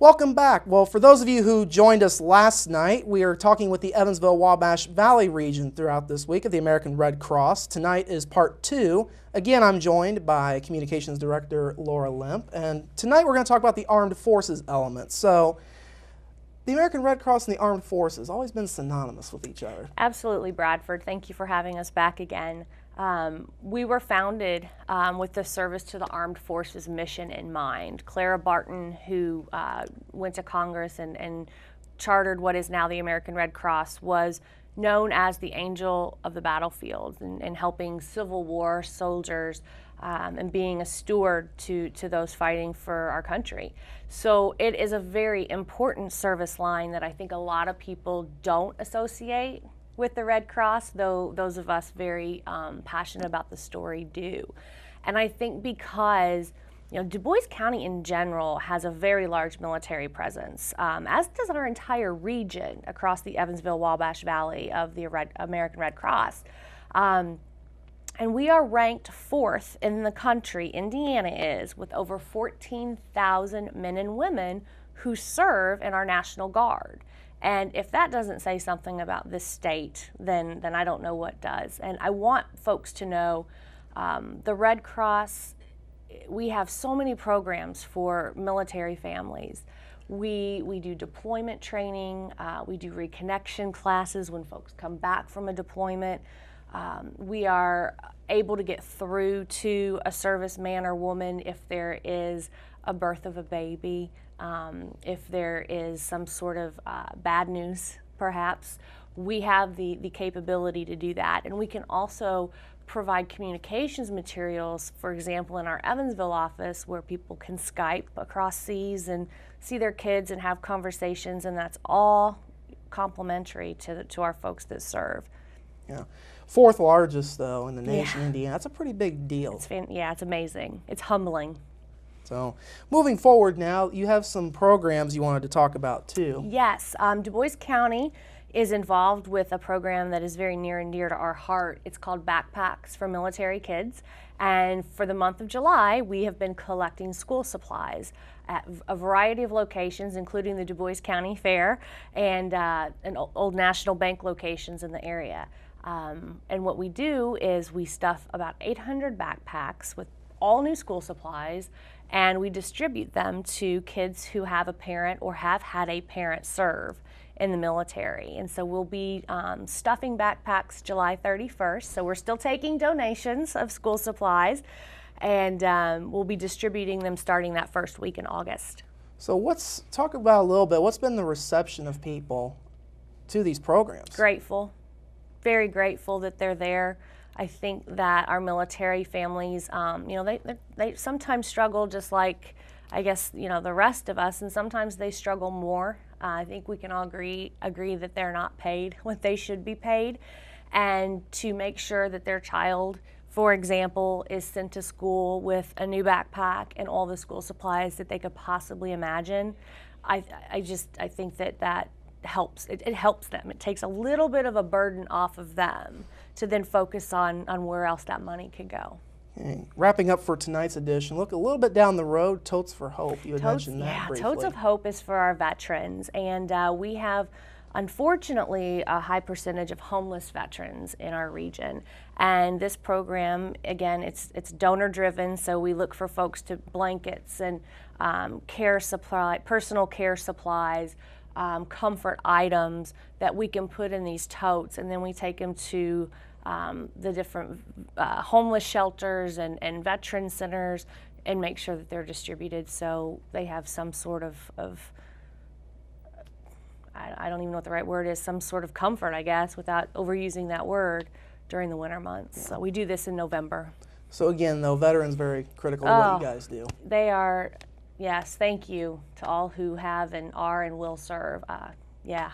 Welcome back. Well, for those of you who joined us last night, we are talking with the Evansville-Wabash Valley region throughout this week of the American Red Cross. Tonight is part 2. Again, I'm joined by Communications Director Laura Limp, and tonight we're going to talk about the Armed Forces element. So, the American Red Cross and the Armed Forces always been synonymous with each other. Absolutely, Bradford. Thank you for having us back again. We were founded with the service to the Armed Forces mission in mind. Clara Barton, who went to Congress and chartered what is now the American Red Cross, was known as the angel of the battlefield and helping Civil War soldiers and being a steward to those fighting for our country. So it is a very important service line that I think a lot of people don't associate with the Red Cross, though those of us very passionate about the story do. And I think because Du Bois County in general has a very large military presence, as does our entire region across the Evansville-Wabash Valley of the American Red Cross. And we are ranked 4th in the country, Indiana is, with over 14,000 men and women who serve in our National Guard. And if that doesn't say something about this state, then I don't know what does. And I want folks to know the Red Cross, we have so many programs for military families. We do deployment training, we do reconnection classes when folks come back from a deployment. We are able to get through to a serviceman or woman if there is a birth of a baby, if there is some sort of bad news, perhaps. We have the capability to do that. And we can also provide communications materials, for example, in our Evansville office, where people can Skype across seas and see their kids and have conversations, and that's all complimentary to our folks that serve. Yeah. 4th largest, though, in the nation, Indiana. That's a pretty big deal. It's amazing. It's humbling. So, moving forward now, you have some programs you wanted to talk about, too. Yes. Du Bois County is involved with a program that is very near and dear to our heart. It's called Backpacks for Military Kids. And for the month of July, we have been collecting school supplies at a variety of locations, including the Du Bois County Fair and Old National Bank locations in the area. And what we do is we stuff about 800 backpacks with all new school supplies, and we distribute them to kids who have a parent or have had a parent serve in the military. And so we'll be stuffing backpacks July 31st. So we're still taking donations of school supplies, and we'll be distributing them starting that first week in August. So talk about a little bit, what's been the reception of people to these programs? Grateful, very grateful that they're there. I think that our military families, they sometimes struggle just like, I guess, the rest of us, and sometimes they struggle more. I think we can all agree that they're not paid what they should be paid, and to make sure that their child, for example, is sent to school with a new backpack and all the school supplies that they could possibly imagine. I think that helps. It helps them. It takes a little bit of a burden off of them to then focus on where else that money could go. Okay. Wrapping up for tonight's edition, look a little bit down the road, Totes for Hope. You had mentioned that briefly. Totes of Hope is for our veterans, and we have, unfortunately, a high percentage of homeless veterans in our region. And this program, again, it's donor-driven, so we look for folks to blankets and personal care supplies, comfort items that we can put in these totes, and then we take them to the different homeless shelters and veteran centers and make sure that they're distributed so they have some sort of I don't even know what the right word is, some sort of comfort, I guess, without overusing that word during the winter months. Yeah. So we do this in November. So again, though, veterans very critical of what you guys do. They are. Yes, thank you to all who have and are and will serve.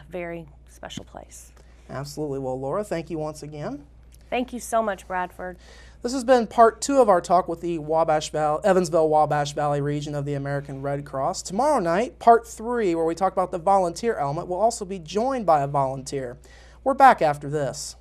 Very special place. Absolutely. Well, Laura, thank you once again. Thank you so much, Bradford. This has been part 2 of our talk with the Evansville-Wabash Valley region of the American Red Cross. Tomorrow night, part 3, where we talk about the volunteer element, will also be joined by a volunteer. We're back after this.